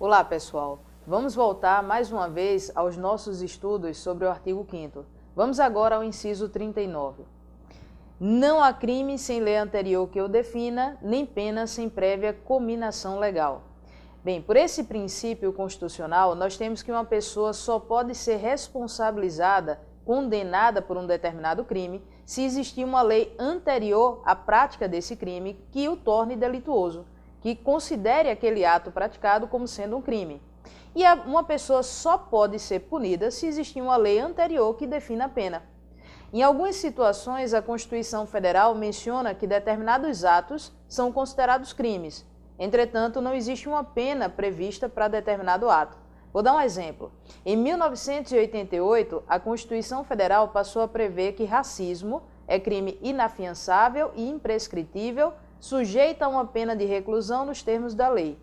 Olá, pessoal. Vamos voltar mais uma vez aos nossos estudos sobre o artigo 5º. Vamos agora ao inciso 39. Não há crime sem lei anterior que o defina, nem pena sem prévia cominação legal. Bem, por esse princípio constitucional, nós temos que uma pessoa só pode ser responsabilizada, condenada por um determinado crime, se existir uma lei anterior à prática desse crime que o torne delituoso, que considere aquele ato praticado como sendo um crime. E uma pessoa só pode ser punida se existir uma lei anterior que defina a pena. Em algumas situações, a Constituição Federal menciona que determinados atos são considerados crimes. Entretanto, não existe uma pena prevista para determinado ato. Vou dar um exemplo. Em 1988, a Constituição Federal passou a prever que racismo é crime inafiançável e imprescritível, sujeita a uma pena de reclusão nos termos da lei.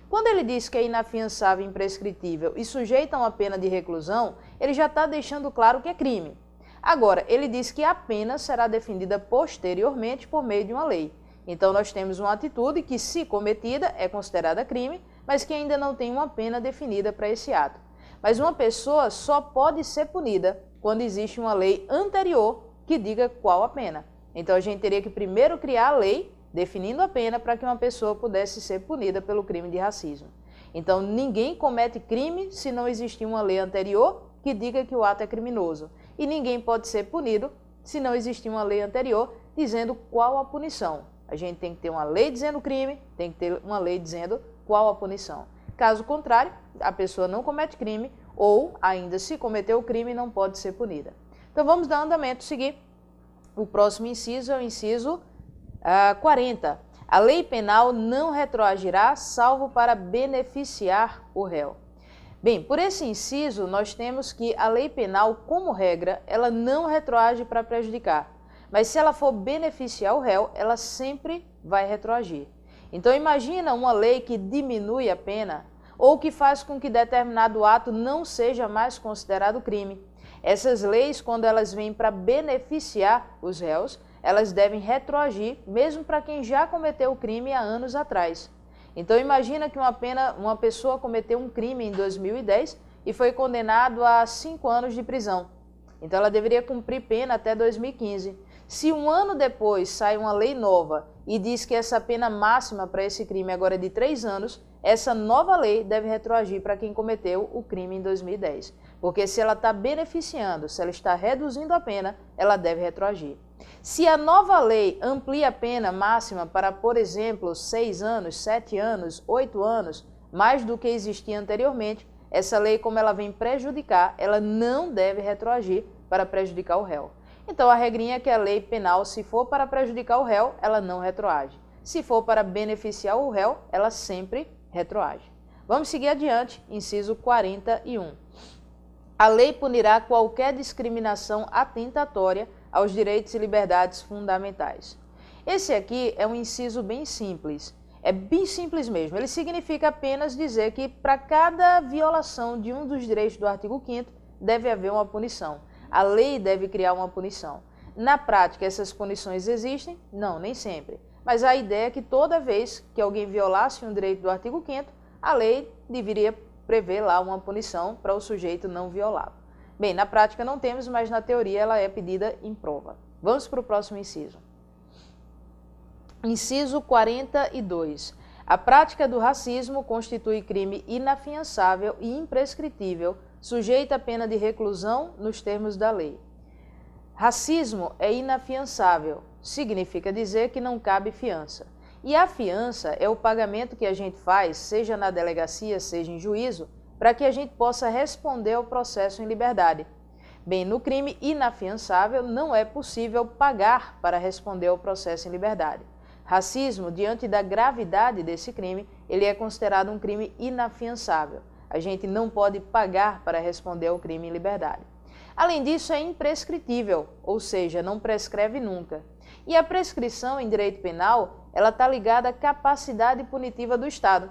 Quando ele diz que é inafiançável e imprescritível e sujeita a uma pena de reclusão, ele já está deixando claro que é crime. Agora, ele diz que a pena será definida posteriormente por meio de uma lei. Então, nós temos uma atitude que, se cometida, é considerada crime, mas que ainda não tem uma pena definida para esse ato. Mas uma pessoa só pode ser punida quando existe uma lei anterior que diga qual a pena. Então, a gente teria que primeiro criar a lei definindo a pena para que uma pessoa pudesse ser punida pelo crime de racismo. Então, ninguém comete crime se não existir uma lei anterior que diga que o ato é criminoso. E ninguém pode ser punido se não existir uma lei anterior dizendo qual a punição. A gente tem que ter uma lei dizendo crime, tem que ter uma lei dizendo qual a punição. Caso contrário, a pessoa não comete crime ou, ainda se cometeu o crime, não pode ser punida. Então, vamos dar andamento, seguir. O próximo inciso é o inciso 40. A lei penal não retroagirá, salvo para beneficiar o réu. Bem, por esse inciso, nós temos que a lei penal, como regra, ela não retroage para prejudicar. Mas se ela for beneficiar o réu, ela sempre vai retroagir. Então, imagina uma lei que diminui a pena ou que faz com que determinado ato não seja mais considerado crime. Essas leis, quando elas vêm para beneficiar os réus, elas devem retroagir, mesmo para quem já cometeu o crime há anos atrás. Então, imagina que uma pessoa cometeu um crime em 2010 e foi condenado a 5 anos de prisão. Então, ela deveria cumprir pena até 2015. Se um ano depois sai uma lei nova e diz que essa pena máxima para esse crime agora é de 3 anos, essa nova lei deve retroagir para quem cometeu o crime em 2010. Porque se ela está beneficiando, se ela está reduzindo a pena, ela deve retroagir. Se a nova lei amplia a pena máxima para, por exemplo, 6 anos, 7 anos, 8 anos, mais do que existia anteriormente, essa lei, como ela vem prejudicar, ela não deve retroagir para prejudicar o réu. Então, a regrinha é que a lei penal, se for para prejudicar o réu, ela não retroage. Se for para beneficiar o réu, ela sempre retroage. Vamos seguir adiante, inciso 41. A lei punirá qualquer discriminação atentatória aos direitos e liberdades fundamentais. Esse aqui é um inciso bem simples. É bem simples mesmo. Ele significa apenas dizer que para cada violação de um dos direitos do artigo 5º deve haver uma punição. A lei deve criar uma punição. Na prática, essas punições existem? Não, nem sempre. Mas a ideia é que toda vez que alguém violasse um direito do artigo 5º, a lei deveria prever lá uma punição para o sujeito não violá-lo. Bem, na prática não temos, mas na teoria ela é pedida em prova. Vamos para o próximo inciso. Inciso 42. A prática do racismo constitui crime inafiançável e imprescritível, sujeita a pena de reclusão nos termos da lei. Racismo é inafiançável, significa dizer que não cabe fiança. E a fiança é o pagamento que a gente faz, seja na delegacia, seja em juízo, para que a gente possa responder ao processo em liberdade. Bem, no crime inafiançável não é possível pagar para responder ao processo em liberdade. Racismo, diante da gravidade desse crime, ele é considerado um crime inafiançável. A gente não pode pagar para responder ao crime em liberdade. Além disso, é imprescritível, ou seja, não prescreve nunca. E a prescrição em direito penal, ela está ligada à capacidade punitiva do Estado.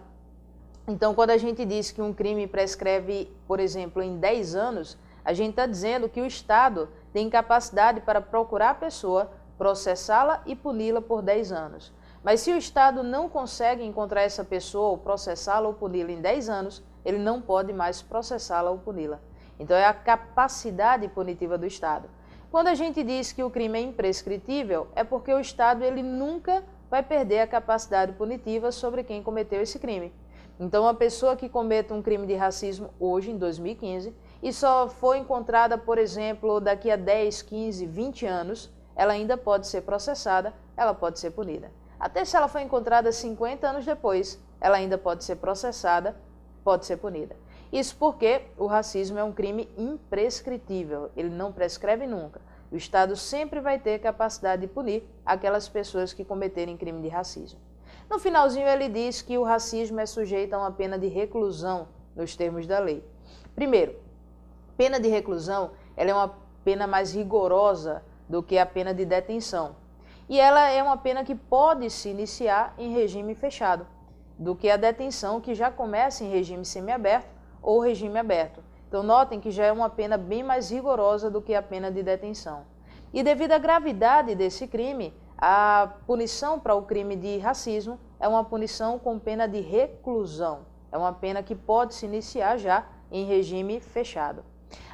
Então, quando a gente diz que um crime prescreve, por exemplo, em 10 anos, a gente está dizendo que o Estado tem capacidade para procurar a pessoa, processá-la e puni-la por 10 anos. Mas se o Estado não consegue encontrar essa pessoa, ou processá-la ou puni-la em 10 anos, ele não pode mais processá-la ou puni-la. Então é a capacidade punitiva do Estado. Quando a gente diz que o crime é imprescritível, é porque o Estado ele nunca vai perder a capacidade punitiva sobre quem cometeu esse crime. Então, uma pessoa que cometa um crime de racismo hoje, em 2015, e só foi encontrada, por exemplo, daqui a 10, 15, 20 anos, ela ainda pode ser processada, ela pode ser punida. Até se ela foi encontrada 50 anos depois, ela ainda pode ser processada, pode ser punida. Isso porque o racismo é um crime imprescritível, ele não prescreve nunca. O Estado sempre vai ter capacidade de punir aquelas pessoas que cometerem crime de racismo. No finalzinho ele diz que o racismo é sujeito a uma pena de reclusão nos termos da lei. Primeiro, pena de reclusão ela é uma pena mais rigorosa do que a pena de detenção. E ela é uma pena que pode se iniciar em regime fechado, do que a detenção que já começa em regime semiaberto ou regime aberto. Então notem que já é uma pena bem mais rigorosa do que a pena de detenção. E devido à gravidade desse crime, a punição para o crime de racismo é uma punição com pena de reclusão. É uma pena que pode se iniciar já em regime fechado.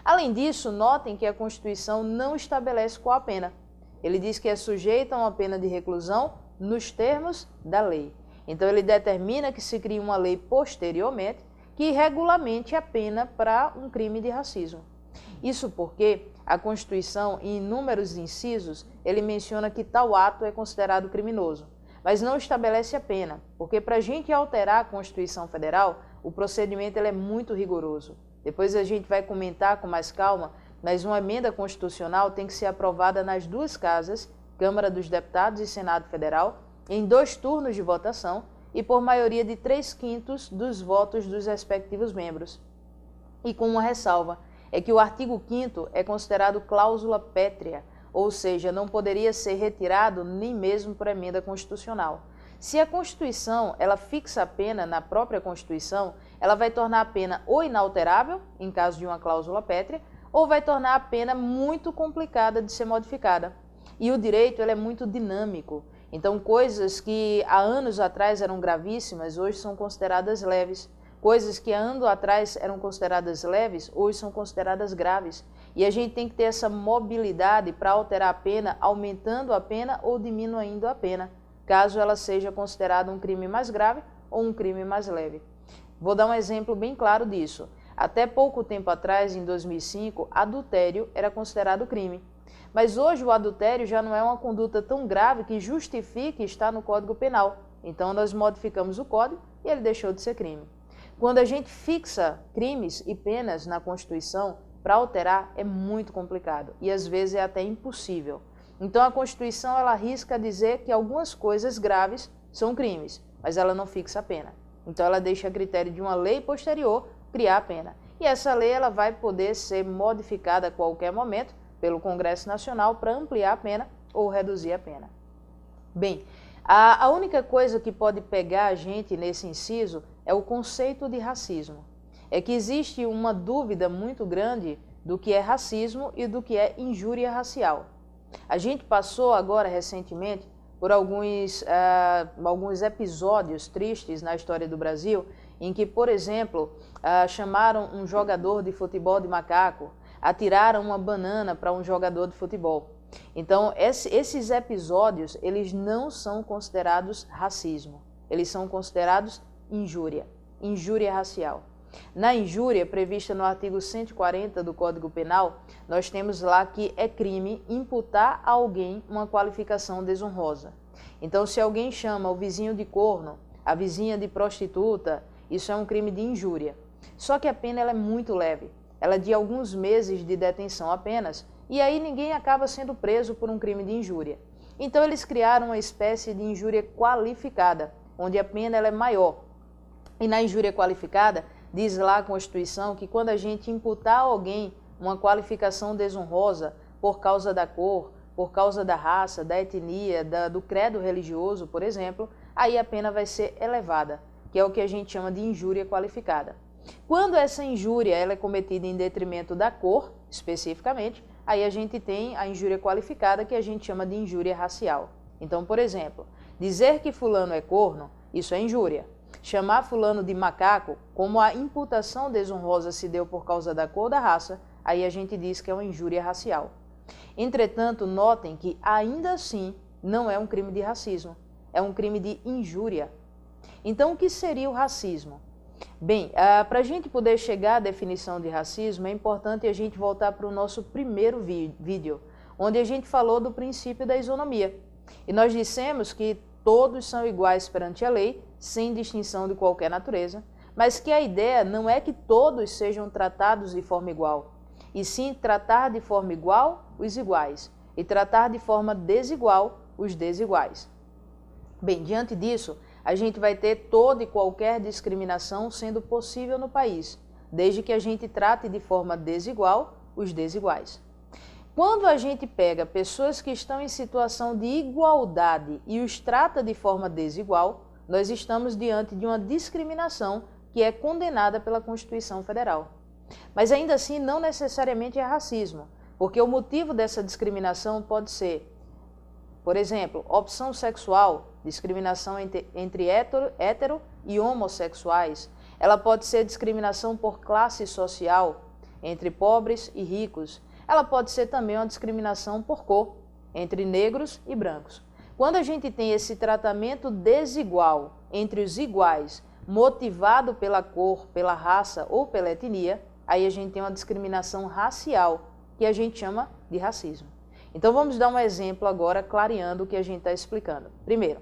Além disso, notem que a Constituição não estabelece qual a pena. Ele diz que é sujeito a uma pena de reclusão nos termos da lei. Então ele determina que se crie uma lei posteriormente que regulamente a pena para um crime de racismo. Isso porque a Constituição, em inúmeros incisos, ele menciona que tal ato é considerado criminoso, mas não estabelece a pena, porque para a gente alterar a Constituição Federal, o procedimento ele é muito rigoroso. Depois a gente vai comentar com mais calma, mas uma emenda constitucional tem que ser aprovada nas duas casas, Câmara dos Deputados e Senado Federal, em 2 turnos de votação e por maioria de 3/5 dos votos dos respectivos membros. E com uma ressalva, é que o artigo 5º é considerado cláusula pétrea, ou seja, não poderia ser retirado nem mesmo por emenda constitucional. Se a Constituição ela fixa a pena na própria Constituição, ela vai tornar a pena ou inalterável, em caso de uma cláusula pétrea, ou vai tornar a pena muito complicada de ser modificada. E o direito ele é muito dinâmico. Então, coisas que há anos atrás eram gravíssimas, hoje são consideradas leves. Coisas que há anos atrás eram consideradas leves, hoje são consideradas graves. E a gente tem que ter essa mobilidade para alterar a pena, aumentando a pena ou diminuindo a pena, caso ela seja considerada um crime mais grave ou um crime mais leve. Vou dar um exemplo bem claro disso. Até pouco tempo atrás, em 2005, adultério era considerado crime. Mas hoje o adultério já não é uma conduta tão grave que justifique estar no Código Penal. Então nós modificamos o Código e ele deixou de ser crime. Quando a gente fixa crimes e penas na Constituição, para alterar é muito complicado e às vezes é até impossível. Então a Constituição ela arrisca dizer que algumas coisas graves são crimes, mas ela não fixa a pena. Então ela deixa a critério de uma lei posterior criar a pena. E essa lei ela vai poder ser modificada a qualquer momento pelo Congresso Nacional para ampliar a pena ou reduzir a pena. Bem, a única coisa que pode pegar a gente nesse inciso é o conceito de racismo. É que existe uma dúvida muito grande do que é racismo e do que é injúria racial. A gente passou agora recentemente por alguns episódios tristes na história do Brasil, em que, por exemplo, chamaram um jogador de futebol de macaco, atiraram uma banana para um jogador de futebol. Então, esses episódios, eles não são considerados racismo, eles são considerados injúria racial. Na injúria, prevista no artigo 140 do Código Penal, nós temos lá que é crime imputar a alguém uma qualificação desonrosa. Então, se alguém chama o vizinho de corno, a vizinha de prostituta, isso é um crime de injúria. Só que a pena ela é muito leve, ela é de alguns meses de detenção apenas, e aí ninguém acaba sendo preso por um crime de injúria. Então, eles criaram uma espécie de injúria qualificada, onde a pena ela é maior. E na injúria qualificada, diz lá a Constituição que quando a gente imputar a alguém uma qualificação desonrosa por causa da cor, por causa da raça, da etnia, do credo religioso, por exemplo, aí a pena vai ser elevada, que é o que a gente chama de injúria qualificada. Quando essa injúria ela é cometida em detrimento da cor, especificamente, aí a gente tem a injúria qualificada que a gente chama de injúria racial. Então, por exemplo, Dizer que fulano é corno, isso é injúria. Chamar fulano de macaco, como a imputação desonrosa se deu por causa da cor da raça, aí a gente diz que é uma injúria racial. Entretanto, notem que ainda assim não é um crime de racismo, é um crime de injúria. Então, o que seria o racismo? Bem, para a gente poder chegar à definição de racismo, é importante a gente voltar para o nosso primeiro vídeo, onde a gente falou do princípio da isonomia. E nós dissemos que todos são iguais perante a lei, sem distinção de qualquer natureza, mas que a ideia não é que todos sejam tratados de forma igual, e sim tratar de forma igual os iguais, e tratar de forma desigual os desiguais. Bem, diante disso, a gente vai ter toda e qualquer discriminação sendo possível no país, desde que a gente trate de forma desigual os desiguais. Quando a gente pega pessoas que estão em situação de igualdade e os trata de forma desigual, nós estamos diante de uma discriminação que é condenada pela Constituição Federal. Mas ainda assim, não necessariamente é racismo, porque o motivo dessa discriminação pode ser, por exemplo, opção sexual, discriminação entre hétero e homossexuais. Ela pode ser discriminação por classe social, entre pobres e ricos. Ela pode ser também uma discriminação por cor, entre negros e brancos. Quando a gente tem esse tratamento desigual entre os iguais, motivado pela cor, pela raça ou pela etnia, aí a gente tem uma discriminação racial, que a gente chama de racismo. Então vamos dar um exemplo agora, clareando o que a gente está explicando. Primeiro,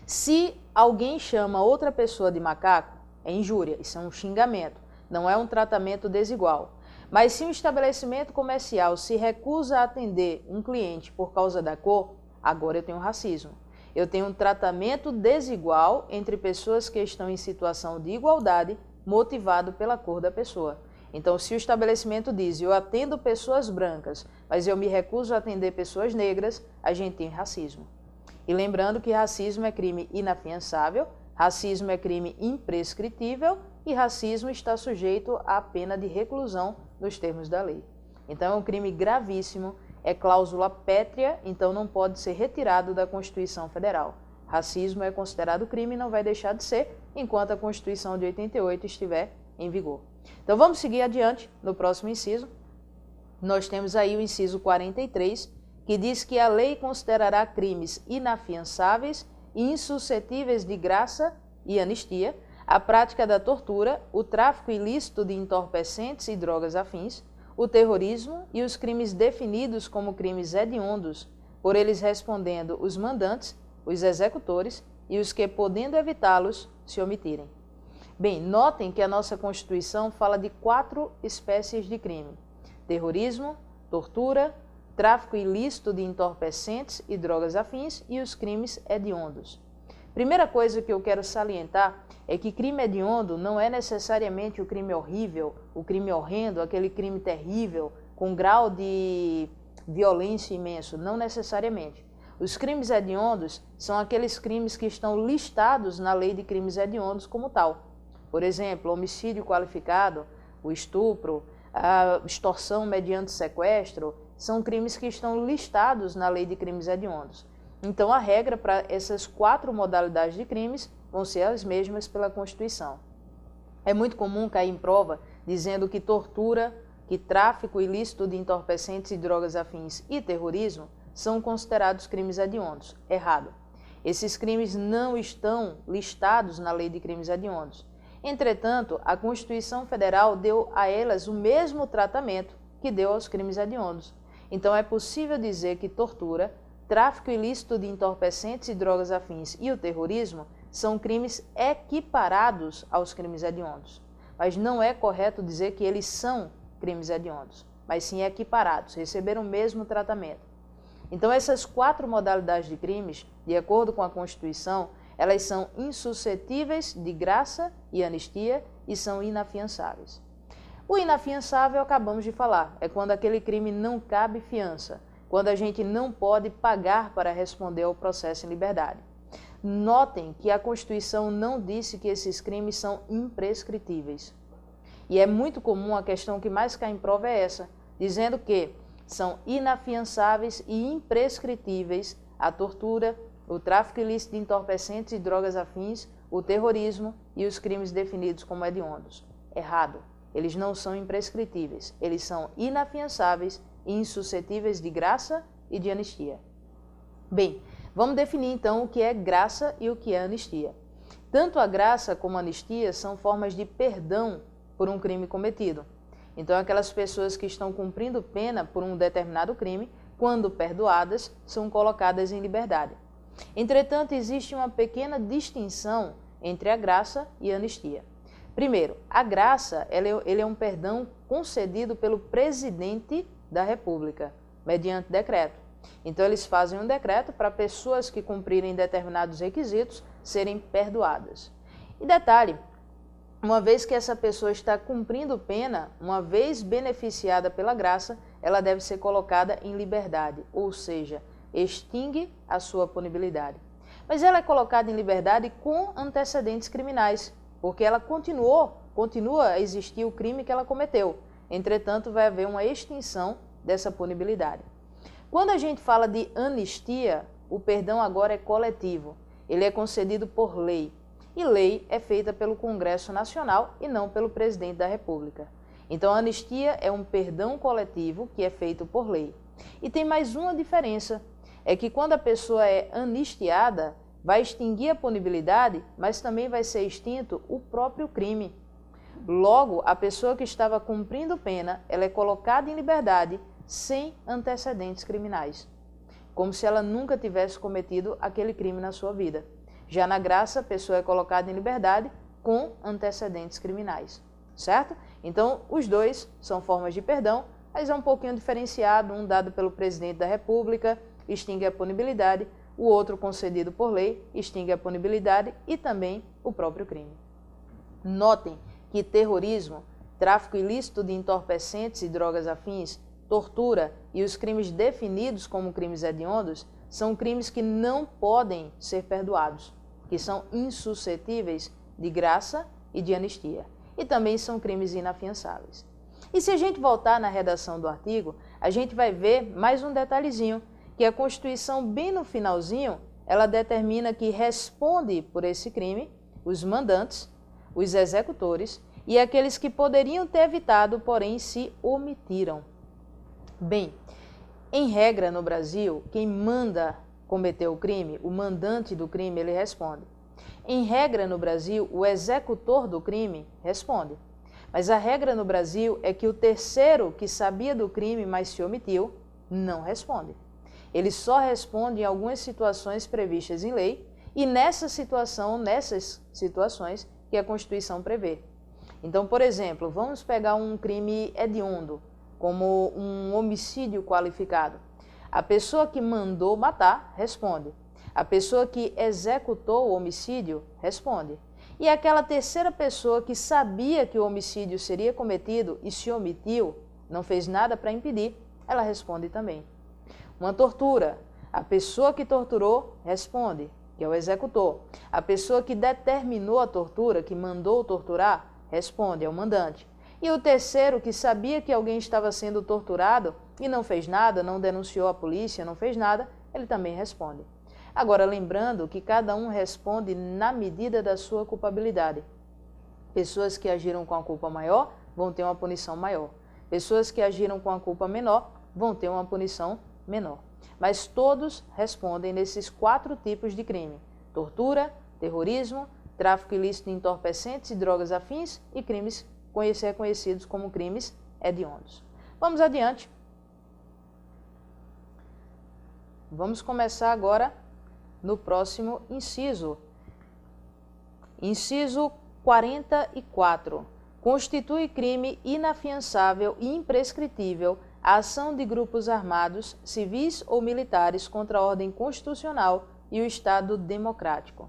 se alguém chama outra pessoa de macaco, é injúria, isso é um xingamento, não é um tratamento desigual. Mas se um estabelecimento comercial se recusa a atender um cliente por causa da cor, agora eu tenho racismo. Eu tenho um tratamento desigual entre pessoas que estão em situação de igualdade, motivado pela cor da pessoa. Então, se o estabelecimento diz, eu atendo pessoas brancas, mas eu me recuso a atender pessoas negras, a gente tem racismo. E lembrando que racismo é crime inafiançável, racismo é crime imprescritível e racismo está sujeito à pena de reclusão nos termos da lei. Então, é um crime gravíssimo, é cláusula pétrea, então não pode ser retirado da Constituição Federal. Racismo é considerado crime e não vai deixar de ser enquanto a Constituição de 88 estiver em vigor. Então vamos seguir adiante no próximo inciso. Nós temos aí o inciso 43, que diz que a lei considerará crimes inafiançáveis e insuscetíveis de graça e anistia a prática da tortura, o tráfico ilícito de entorpecentes e drogas afins, o terrorismo e os crimes definidos como crimes hediondos, por eles respondendo os mandantes, os executores e os que, podendo evitá-los, se omitirem. Bem, notem que a nossa Constituição fala de 4 espécies de crime: terrorismo, tortura, tráfico ilícito de entorpecentes e drogas afins e os crimes hediondos. Primeira coisa que eu quero salientar é que crime hediondo não é necessariamente o crime horrível, o crime horrendo, aquele crime terrível, com grau de violência imenso, não necessariamente. Os crimes hediondos são aqueles crimes que estão listados na lei de crimes hediondos como tal. Por exemplo, homicídio qualificado, o estupro, a extorsão mediante sequestro, são crimes que estão listados na lei de crimes hediondos. Então, a regra para essas 4 modalidades de crimes vão ser as mesmas pela Constituição. É muito comum cair em prova dizendo que tortura, que tráfico ilícito de entorpecentes e drogas afins e terrorismo são considerados crimes hediondos. Errado. Esses crimes não estão listados na lei de crimes hediondos. Entretanto, a Constituição Federal deu a elas o mesmo tratamento que deu aos crimes hediondos. Então, é possível dizer que tortura, tráfico ilícito de entorpecentes e drogas afins e o terrorismo são crimes equiparados aos crimes hediondos. Mas não é correto dizer que eles são crimes hediondos, mas sim equiparados, receberam o mesmo tratamento. Então, essas 4 modalidades de crimes, de acordo com a Constituição, elas são insuscetíveis de graça e anistia e são inafiançáveis. O inafiançável, acabamos de falar, é quando aquele crime não cabe fiança, quando a gente não pode pagar para responder ao processo em liberdade. Notem que a Constituição não disse que esses crimes são imprescritíveis. E é muito comum, a questão que mais cai em prova é essa, dizendo que são inafiançáveis e imprescritíveis a tortura, o tráfico ilícito de entorpecentes e drogas afins, o terrorismo e os crimes definidos como hediondos. Errado. Eles não são imprescritíveis, eles são inafiançáveis e insuscetíveis de graça e de anistia. Bem, vamos definir então o que é graça e o que é anistia. Tanto a graça como a anistia são formas de perdão por um crime cometido. Então, aquelas pessoas que estão cumprindo pena por um determinado crime, quando perdoadas, são colocadas em liberdade. Entretanto, existe uma pequena distinção entre a graça e a anistia. Primeiro, a graça ele é um perdão concedido pelo presidente da República, mediante decreto. Então, eles fazem um decreto para pessoas que cumprirem determinados requisitos serem perdoadas. E detalhe, uma vez que essa pessoa está cumprindo pena, uma vez beneficiada pela graça, ela deve ser colocada em liberdade, ou seja, extingue a sua punibilidade. Mas ela é colocada em liberdade com antecedentes criminais, porque ela continua a existir o crime que ela cometeu. Entretanto, vai haver uma extinção dessa punibilidade. Quando a gente fala de anistia, o perdão agora é coletivo. Ele é concedido por lei. E lei é feita pelo Congresso Nacional e não pelo Presidente da República. Então, a anistia é um perdão coletivo que é feito por lei. E tem mais uma diferença, é que quando a pessoa é anistiada, vai extinguir a punibilidade, mas também vai ser extinto o próprio crime. Logo, a pessoa que estava cumprindo pena, ela é colocada em liberdade sem antecedentes criminais, como se ela nunca tivesse cometido aquele crime na sua vida. Já na graça, a pessoa é colocada em liberdade com antecedentes criminais, certo? Então, os dois são formas de perdão, mas é um pouquinho diferenciado, um dado pelo Presidente da República, extingue a punibilidade, o outro concedido por lei, extingue a punibilidade e também o próprio crime. Notem que terrorismo, tráfico ilícito de entorpecentes e drogas afins, tortura e os crimes definidos como crimes hediondos são crimes que não podem ser perdoados, que são insuscetíveis de graça e de anistia, e também são crimes inafiançáveis. E se a gente voltar na redação do artigo, a gente vai ver mais um detalhezinho, que a Constituição, bem no finalzinho, ela determina que responde por esse crime os mandantes, os executores e aqueles que poderiam ter evitado, porém se omitiram. Bem, em regra no Brasil, quem manda cometer o crime, o mandante do crime, ele responde. Em regra no Brasil, o executor do crime responde. Mas a regra no Brasil é que o terceiro que sabia do crime, mas se omitiu, não responde. Ele só responde em algumas situações previstas em lei e nessas situações que a Constituição prevê. Então, por exemplo, vamos pegar um crime hediondo, como um homicídio qualificado. A pessoa que mandou matar responde. A pessoa que executou o homicídio responde. E aquela terceira pessoa que sabia que o homicídio seria cometido e se omitiu, não fez nada para impedir, ela responde também. Uma tortura, a pessoa que torturou responde, que é o executor. A pessoa que determinou a tortura, que mandou torturar, responde, é o mandante. E o terceiro, que sabia que alguém estava sendo torturado e não fez nada, não denunciou a polícia, não fez nada, ele também responde. Agora, lembrando que cada um responde na medida da sua culpabilidade. Pessoas que agiram com a culpa maior vão ter uma punição maior. Pessoas que agiram com a culpa menor vão ter uma punição menor. Mas todos respondem nesses 4 tipos de crime: tortura, terrorismo, tráfico ilícito de entorpecentes e drogas afins e crimes reconhecidos como crimes hediondos. Vamos adiante. Vamos começar agora no próximo inciso. Inciso 44. Constitui crime inafiançável e imprescritível a ação de grupos armados, civis ou militares contra a ordem constitucional e o Estado democrático.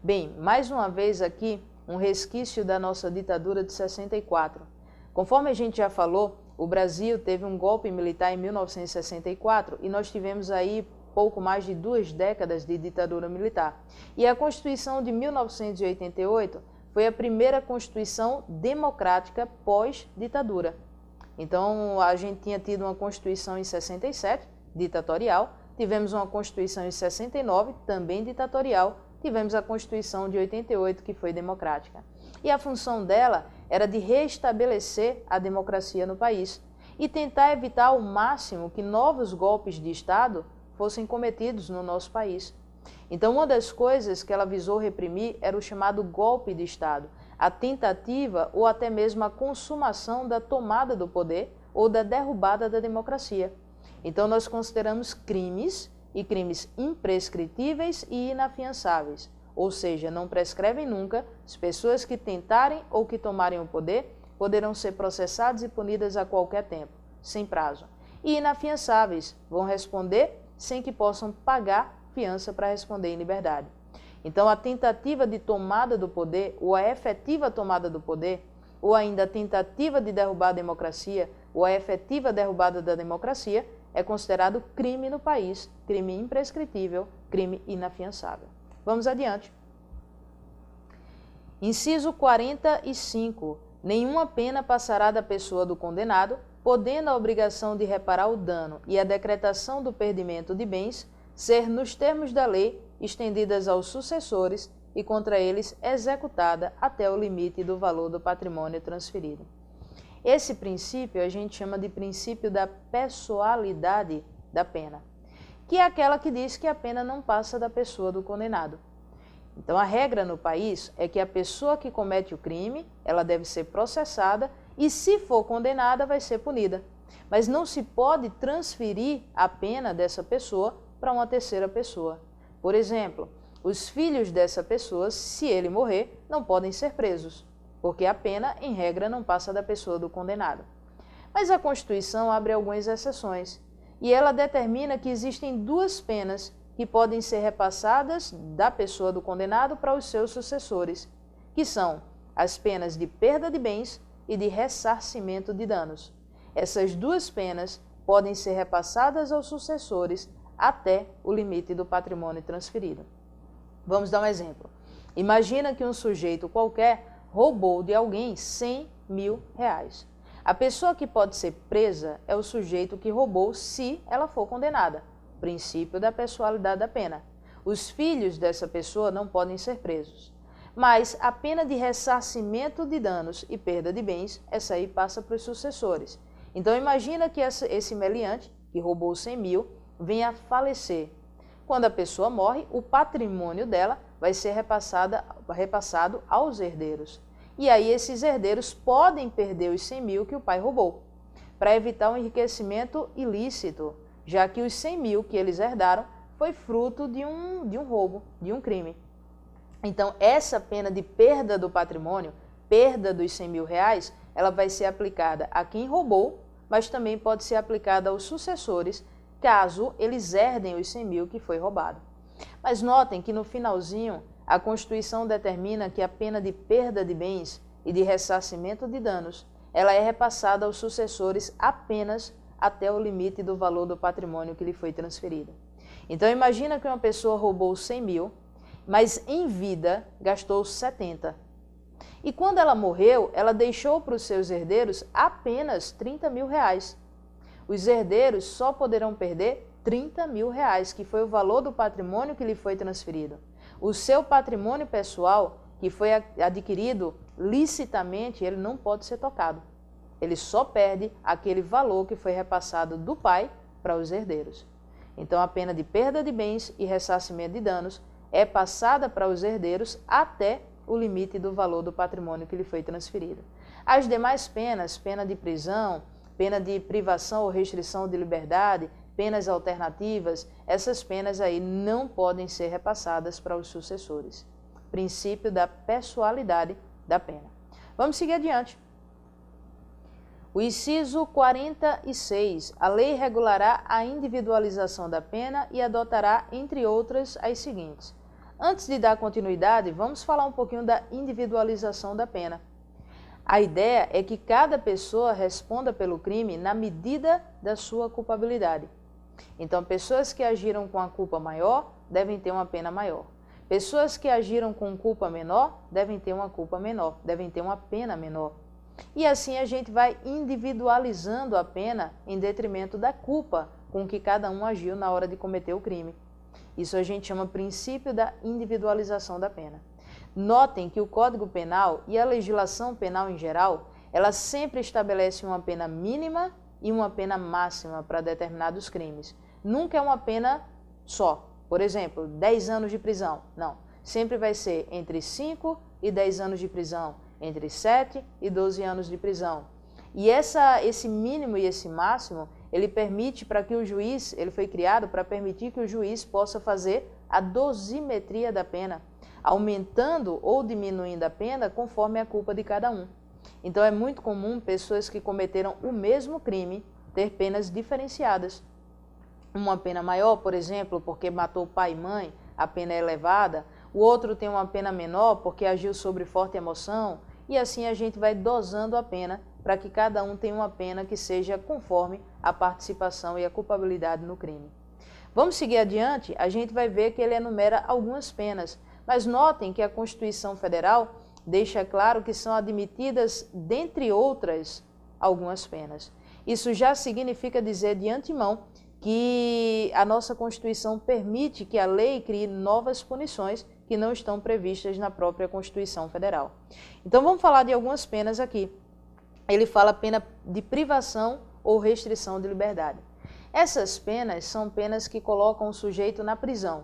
Bem, mais uma vez aqui, um resquício da nossa ditadura de 64. Conforme a gente já falou, o Brasil teve um golpe militar em 1964 e nós tivemos aí pouco mais de 2 décadas de ditadura militar. E a Constituição de 1988 foi a primeira Constituição democrática pós-ditadura. Então, a gente tinha tido uma Constituição em 67, ditatorial, tivemos uma Constituição em 69, também ditatorial, tivemos a Constituição de 88, que foi democrática. E a função dela era de restabelecer a democracia no país e tentar evitar ao máximo que novos golpes de Estado fossem cometidos no nosso país. Então, uma das coisas que ela visou reprimir era o chamado golpe de Estado, a tentativa ou até mesmo a consumação da tomada do poder ou da derrubada da democracia. Então, nós consideramos crimes e crimes imprescritíveis e inafiançáveis, ou seja, não prescrevem nunca. As pessoas que tentarem ou que tomarem o poder poderão ser processadas e punidas a qualquer tempo, sem prazo. E inafiançáveis, vão responder sem que possam pagar fiança para responder em liberdade. Então, a tentativa de tomada do poder, ou a efetiva tomada do poder, ou ainda a tentativa de derrubar a democracia, ou a efetiva derrubada da democracia, é considerado crime no país, crime imprescritível, crime inafiançável. Vamos adiante. Inciso 45. Nenhuma pena passará da pessoa do condenado, podendo a obrigação de reparar o dano e a decretação do perdimento de bens ser, nos termos da lei, estendidas aos sucessores e contra eles executada até o limite do valor do patrimônio transferido. Esse princípio a gente chama de princípio da pessoalidade da pena, que é aquela que diz que a pena não passa da pessoa do condenado. Então, a regra no país é que a pessoa que comete o crime, ela deve ser processada e, se for condenada, vai ser punida. Mas não se pode transferir a pena dessa pessoa para uma terceira pessoa. Por exemplo, os filhos dessa pessoa, se ele morrer, não podem ser presos, porque a pena, em regra, não passa da pessoa do condenado. Mas a Constituição abre algumas exceções, e ela determina que existem duas penas que podem ser repassadas da pessoa do condenado para os seus sucessores, que são as penas de perda de bens e de ressarcimento de danos. Essas duas penas podem ser repassadas aos sucessores até o limite do patrimônio transferido. Vamos dar um exemplo. Imagina que um sujeito qualquer roubou de alguém 100 mil reais. A pessoa que pode ser presa é o sujeito que roubou se ela for condenada. Princípio da pessoalidade da pena. Os filhos dessa pessoa não podem ser presos. Mas a pena de ressarcimento de danos e perda de bens, essa aí passa para os sucessores. Então imagina que esse meliante, que roubou 100 mil, venha a falecer. Quando a pessoa morre, o patrimônio dela vai ser repassado aos herdeiros. E aí esses herdeiros podem perder os 100 mil que o pai roubou, para evitar um enriquecimento ilícito, já que os 100 mil que eles herdaram foi fruto de um roubo, de um crime. Então, essa pena de perda do patrimônio, perda dos 100 mil reais, ela vai ser aplicada a quem roubou, mas também pode ser aplicada aos sucessores, caso eles herdem os 100 mil que foi roubado. Mas notem que no finalzinho, a Constituição determina que a pena de perda de bens e de ressarcimento de danos, ela é repassada aos sucessores apenas até o limite do valor do patrimônio que lhe foi transferido. Então imagina que uma pessoa roubou 100 mil, mas em vida gastou 70. E quando ela morreu, ela deixou para os seus herdeiros apenas 30 mil reais. Os herdeiros só poderão perder 30 mil reais, que foi o valor do patrimônio que lhe foi transferido. O seu patrimônio pessoal, que foi adquirido licitamente, ele não pode ser tocado. Ele só perde aquele valor que foi repassado do pai para os herdeiros. Então, a pena de perda de bens e ressarcimento de danos é passada para os herdeiros até o limite do valor do patrimônio que lhe foi transferido. As demais penas, pena de prisão, pena de privação ou restrição de liberdade, penas alternativas, essas penas aí não podem ser repassadas para os sucessores. Princípio da pessoalidade da pena. Vamos seguir adiante. O inciso 46. A lei regulará a individualização da pena e adotará, entre outras, as seguintes. Antes de dar continuidade, vamos falar um pouquinho da individualização da pena. A ideia é que cada pessoa responda pelo crime na medida da sua culpabilidade. Então, pessoas que agiram com a culpa maior devem ter uma pena maior. Pessoas que agiram com culpa menor devem ter uma culpa menor, devem ter uma pena menor. E assim a gente vai individualizando a pena em detrimento da culpa com que cada um agiu na hora de cometer o crime. Isso a gente chama princípio da individualização da pena. Notem que o Código Penal e a legislação penal em geral, ela sempre estabelece uma pena mínima e uma pena máxima para determinados crimes. Nunca é uma pena só. Por exemplo, 10 anos de prisão. Não. Sempre vai ser entre 5 e 10 anos de prisão, entre 7 e 12 anos de prisão. E esse mínimo e esse máximo, ele permite para que o juiz, ele foi criado para permitir que o juiz possa fazer a dosimetria da pena, aumentando ou diminuindo a pena conforme a culpa de cada um. Então é muito comum pessoas que cometeram o mesmo crime ter penas diferenciadas. Uma pena maior, por exemplo, porque matou pai e mãe, a pena é elevada. O outro tem uma pena menor porque agiu sobre forte emoção. E assim a gente vai dosando a pena para que cada um tenha uma pena que seja conforme a participação e a culpabilidade no crime. Vamos seguir adiante, a gente vai ver que ele enumera algumas penas, mas notem que a Constituição Federal deixa claro que são admitidas, dentre outras, algumas penas. Isso já significa dizer de antemão que a nossa Constituição permite que a lei crie novas punições que não estão previstas na própria Constituição Federal. Então vamos falar de algumas penas aqui. Ele fala pena de privação ou restrição de liberdade. Essas penas são penas que colocam o sujeito na prisão,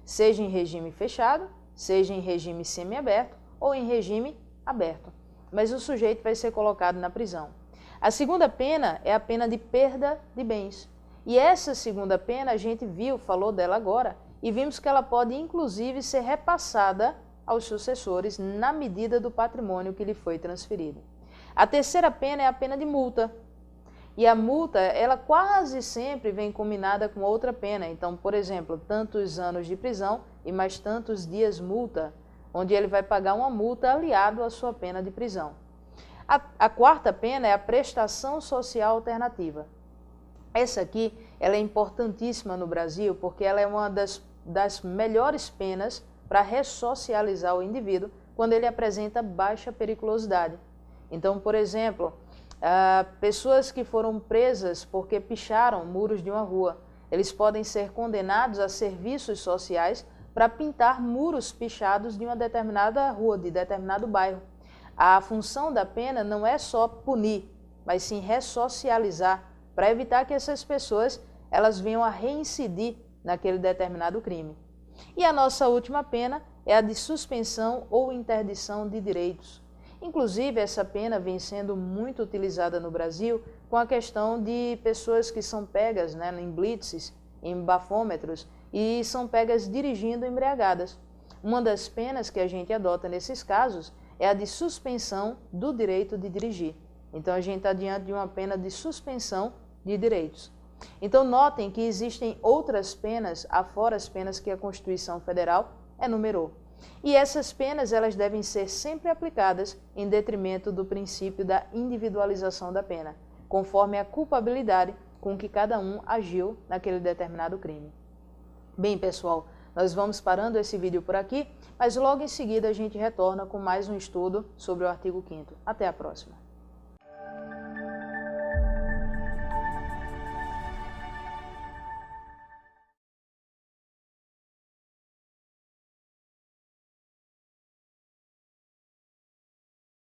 seja em regime fechado, seja em regime semiaberto ou em regime aberto. Mas o sujeito vai ser colocado na prisão. A segunda pena é a pena de perda de bens. E essa segunda pena a gente falou dela agora, e vimos que ela pode inclusive ser repassada aos sucessores na medida do patrimônio que lhe foi transferido. A terceira pena é a pena de multa. E a multa, ela quase sempre vem combinada com outra pena. Então, por exemplo, tantos anos de prisão e mais tantos dias multa, onde ele vai pagar uma multa aliado à sua pena de prisão. A quarta pena é a prestação social alternativa. Essa aqui, ela é importantíssima no Brasil porque ela é uma das melhores penas para ressocializar o indivíduo quando ele apresenta baixa periculosidade. Então, por exemplo, pessoas que foram presas porque picharam muros de uma rua, eles podem ser condenados a serviços sociais para pintar muros pichados de uma determinada rua, de determinado bairro. A função da pena não é só punir, mas sim ressocializar, para evitar que essas pessoas elas venham a reincidir naquele determinado crime. E a nossa última pena é a de suspensão ou interdição de direitos. Inclusive, essa pena vem sendo muito utilizada no Brasil com a questão de pessoas que são pegas em blitzes, em bafômetros, e são pegas dirigindo embriagadas. Uma das penas que a gente adota nesses casos é a de suspensão do direito de dirigir. Então, a gente está diante de uma pena de suspensão de direitos. Então, notem que existem outras penas, afora as penas que a Constituição Federal enumerou. E essas penas elas devem ser sempre aplicadas em detrimento do princípio da individualização da pena, conforme a culpabilidade com que cada um agiu naquele determinado crime. Bem, pessoal, nós vamos parando esse vídeo por aqui, mas logo em seguida a gente retorna com mais um estudo sobre o artigo 5º. Até a próxima!